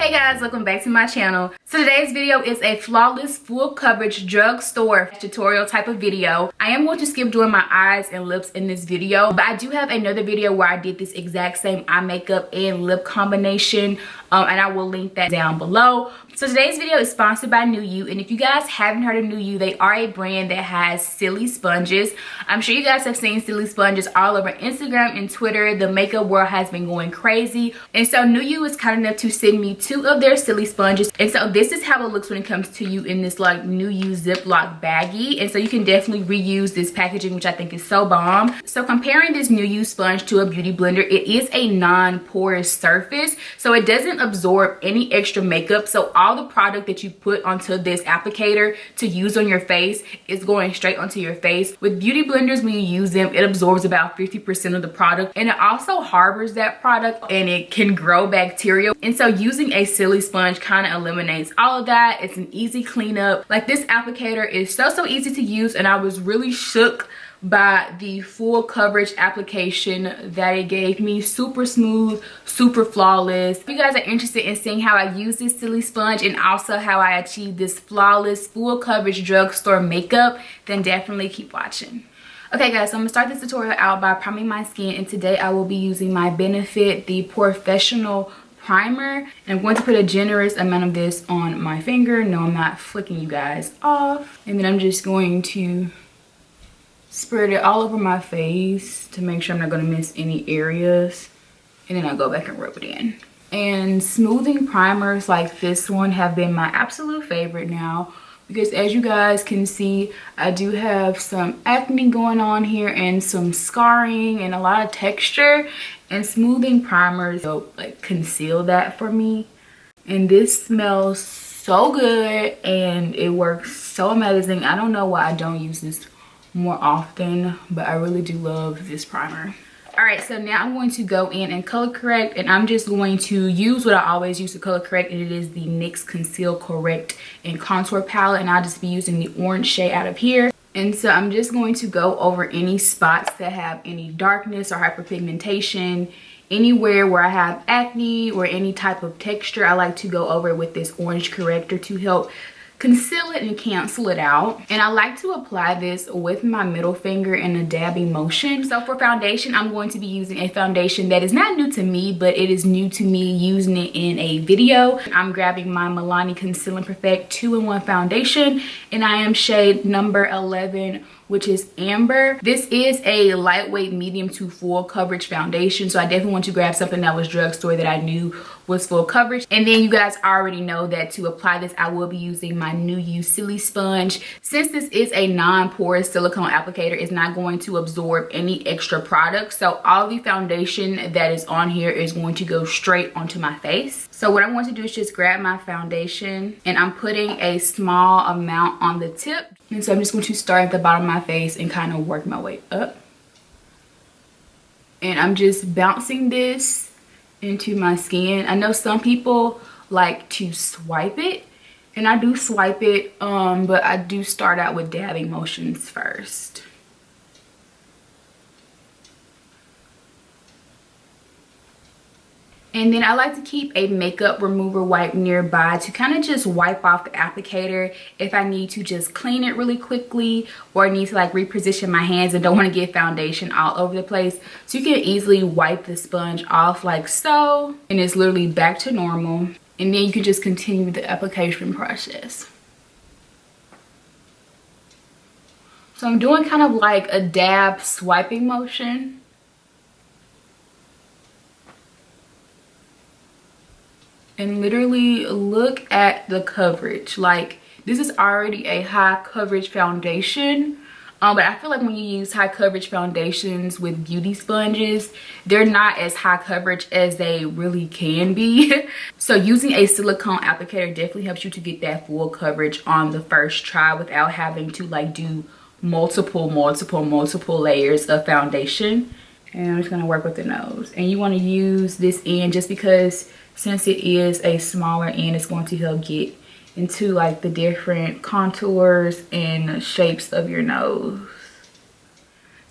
Hey guys, welcome back to my channel. So today's video is a flawless full coverage drugstore tutorial type of video. I am going to skip doing my eyes and lips in this video, but I do have another video where I did this exact same eye makeup and lip combination, and I will link that down below. So today's video is sponsored by NüYU, and if you guys haven't heard of NüYU, they are a brand that has silly sponges. I'm sure you guys have seen silly sponges all over Instagram and Twitter. The makeup world has been going crazy, and so NüYU was kind enough to send me 2 of their silly sponges, and so this is how it looks when it comes to you in this like NüYU Ziploc baggie, and so you can definitely reuse this packaging, which I think is so bomb. So comparing this NüYU sponge to a beauty blender, it is a non-porous surface, so it doesn't absorb any extra makeup. So all the product that you put onto this applicator to use on your face is going straight onto your face. With beauty blenders, when you use them, it absorbs about 50% of the product, and it also harbors that product and it can grow bacteria. And so using a silly sponge kind of eliminates all of that. It's an easy cleanup. Like, this applicator is so easy to use, and I was really shook by the full coverage application that it gave me. Super smooth, super flawless. If you guys are interested in seeing how I use this silly sponge and also how I achieve this flawless full coverage drugstore makeup, then definitely keep watching. Okay guys, so I'm gonna start this tutorial out by priming my skin, and today I will be using my Benefit the Porefessional primer, and I'm going to put a generous amount of this on my finger. No, I'm not flicking you guys off. And then I'm just going to spread it all over my face to make sure I'm not going to miss any areas, and then I'll go back and rub it in. And smoothing primers like this one have been my absolute favorite now, because as you guys can see, I do have some acne going on here and some scarring and a lot of texture, and smoothing primers help like conceal that for me. And this smells so good and it works so amazing. I don't know why I don't use this more often, but I really do love this primer. All right, so now I'm going to go in and color correct, and I'm just going to use what I always use to color correct, and it is the NYX Conceal, Correct, and Contour palette, and I'll just be using the orange shade out of here. And so I'm just going to go over any spots that have any darkness or hyperpigmentation, anywhere where I have acne or any type of texture. I like to go over with this orange corrector to help conceal it and cancel it out. And I like to apply this with my middle finger in a dabbing motion. So for foundation, I'm going to be using a foundation that is not new to me, but it is new to me using it in a video. I'm grabbing my Milani Conceal and Perfect 2-in-1 foundation, and I am shade number 11, which is amber. This is a lightweight medium to full coverage foundation, so I definitely want to grab something that was drugstore that I knew was full coverage. And then you guys already know that to apply this, I will be using my NüYU Sili sponge. Since this is a non-porous silicone applicator, it's not going to absorb any extra product, so all the foundation that is on here is going to go straight onto my face. So what I'm going to do is just grab my foundation, and I'm putting a small amount on the tip. And so I'm just going to start at the bottom of my face and kind of work my way up. And I'm just bouncing this into my skin. I know some people like to swipe it, and I do swipe it, but I do start out with dabbing motions first. And then I like to keep a makeup remover wipe nearby to kind of just wipe off the applicator if I need to just clean it really quickly, or need to like reposition my hands and don't want to get foundation all over the place. So you can easily wipe the sponge off like so, and it's literally back to normal. And then you can just continue the application process. So I'm doing kind of like a dab swiping motion. And literally look at the coverage. Like, this is already a high coverage foundation, but I feel like when you use high coverage foundations with beauty sponges, they're not as high coverage as they really can be. So using a silicone applicator definitely helps you to get that full coverage on the first try without having to like do multiple layers of foundation. And I'm just gonna work with the nose, and you want to use this end just because since it is a smaller end, it's going to help get into like the different contours and shapes of your nose.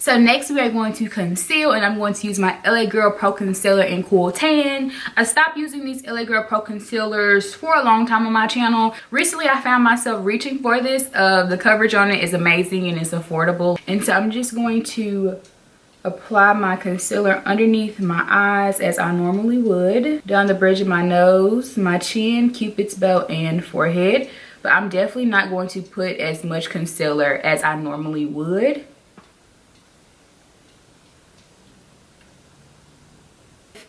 So next we are going to conceal, and I'm going to use my LA Girl Pro Concealer in Cool Tan. I stopped using these LA Girl Pro Concealers for a long time on my channel. Recently I found myself reaching for this. The coverage on it is amazing and it's affordable. And so I'm just going to apply my concealer underneath my eyes as I normally would. Down the bridge of my nose, my chin, cupid's belt, and forehead. But I'm definitely not going to put as much concealer as I normally would.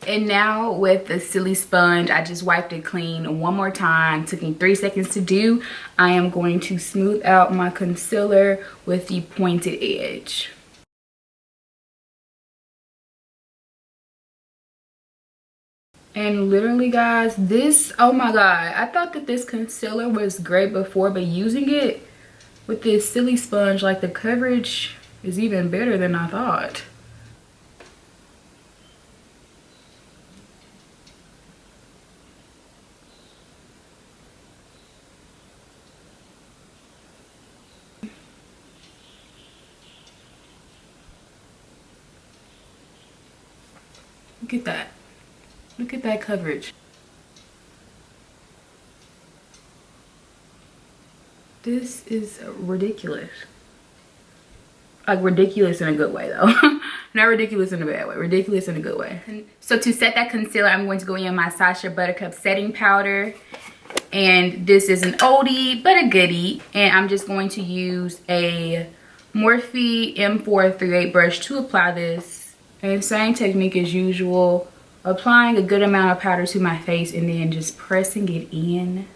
And now with the Silly sponge, I just wiped it clean one more time. Took me 3 seconds to do. I am going to smooth out my concealer with the pointed edge. And literally guys, this, oh my god, I thought that this concealer was great before, but using it with this Silly sponge, like the coverage is even better than I thought. Look at that. Look at that coverage. This is ridiculous. Like ridiculous in a good way though. Not ridiculous in a bad way. Ridiculous in a good way. So to set that concealer, I'm going to go in my Sacha Buttercup setting powder. And this is an oldie but a goodie. And I'm just going to use a Morphe M438 brush to apply this. And same technique as usual, applying a good amount of powder to my face and then just pressing it in.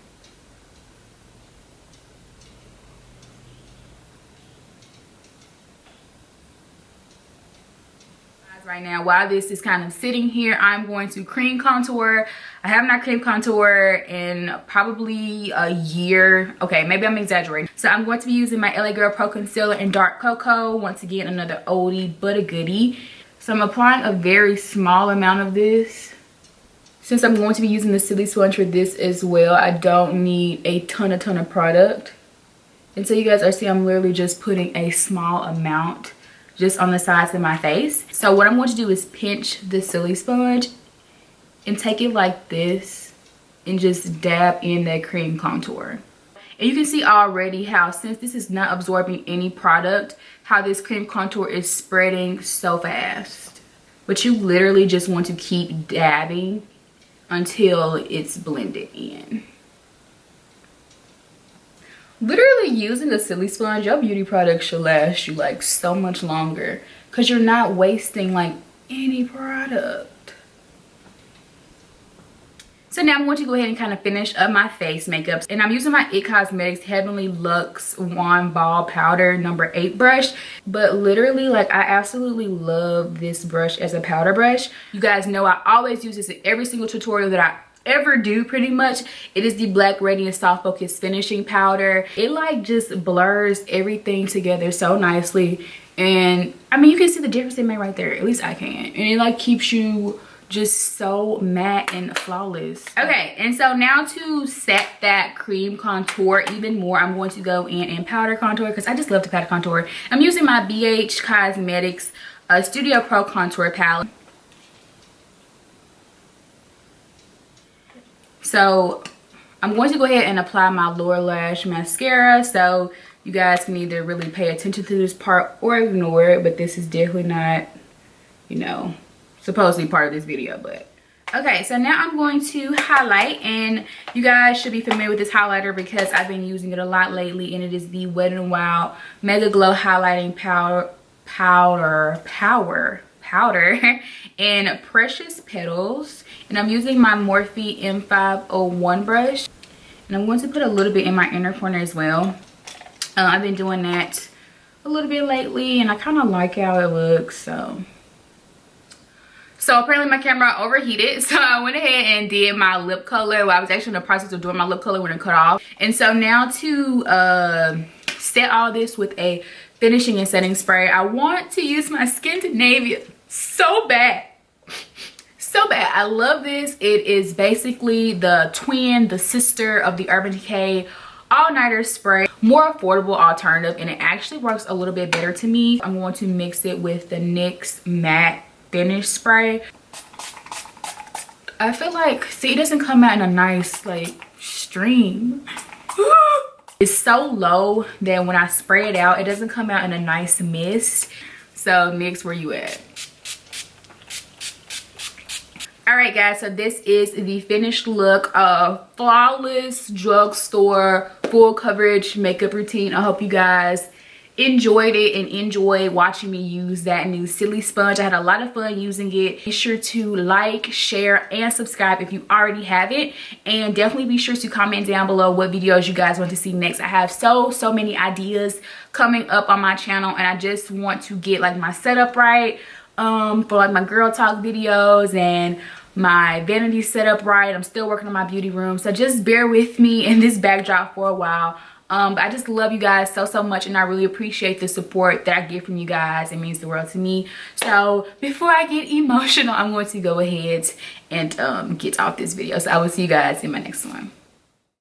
Right now, while this is kind of sitting here, I'm going to cream contour. I have not cream contour in probably a year. Okay, maybe I'm exaggerating. So I'm going to be using my LA Girl Pro Concealer in Dark Cocoa. Once again, another oldie but a goodie. So I'm applying a very small amount of this. Since I'm going to be using the Silly sponge for this as well, I don't need a ton of product. And so you guys are seeing I'm literally just putting a small amount just on the sides of my face. So what I'm going to do is pinch the Silly sponge and take it like this and just dab in that cream contour. And you can see already how, since this is not absorbing any product, how this cream contour is spreading so fast. But you literally just want to keep dabbing until it's blended in. Literally using a Silly sponge, your beauty product should last you like so much longer because you're not wasting like any product. So now I'm going to go ahead and kind of finish up my face makeup. And I'm using my AdoreKathryn Heavenly Luxe Wand Ball Powder number 8 brush. But literally, like, I absolutely love this brush as a powder brush. You guys know I always use this in every single tutorial that I ever do pretty much. It is the Black Radiance Soft Focus Finishing Powder. It like just blurs everything together so nicely. And I mean, you can see the difference it made right there. At least I can. And it like keeps you just so matte and flawless. Okay, and so now to set that cream contour even more, I'm going to go in and powder contour because I just love to powder contour. I'm using my BHCosmetics Studio Pro Contour Palette. So I'm going to go ahead and apply my lower lash mascara. So you guys can either really pay attention to this part or ignore it, but this is definitely not, you know, supposedly part of this video. But okay, so now I'm going to highlight, and you guys should be familiar with this highlighter because I've been using it a lot lately, and it is the Wet n Wild Mega Glow Highlighting powder in Precious Petals. And I'm using my Morphe M501 brush, and I'm going to put a little bit in my inner corner as well. I've been doing that a little bit lately, and I kind of like how it looks. So apparently my camera overheated, so I went ahead and did my lip color. Well, I was actually in the process of doing my lip color when it cut off. And so now to set all this with a finishing and setting spray, I want to use my Skindinavia so bad. So bad. I love this. It is basically the twin, the sister of the Urban Decay All Nighter spray. more affordable alternative, and it actually works a little bit better to me. I'm going to mix it with the NYX matte finish spray. I feel like, see, it doesn't come out in a nice like stream. It's so low that when I spray it out, it doesn't come out in a nice mist. So NYX, where you at? All right guys, so this is the finished look of flawless drugstore full coverage makeup routine. I hope you guys enjoyed it and enjoyed watching me use that NüYU Sili sponge. I had a lot of fun using it. Be sure to like, share, and subscribe if you already haven't, and definitely be sure to comment down below what videos you guys want to see next. I have so many ideas coming up on my channel, and I just want to get like my setup right for like my girl talk videos and my vanity setup right. I'm still working on my beauty room, so just bear with me in this backdrop for a while. But I just love you guys so much, and I really appreciate the support that I get from you guys. It means the world to me. So before I get emotional, I'm going to go ahead and get off this video. So I will see you guys in my next one.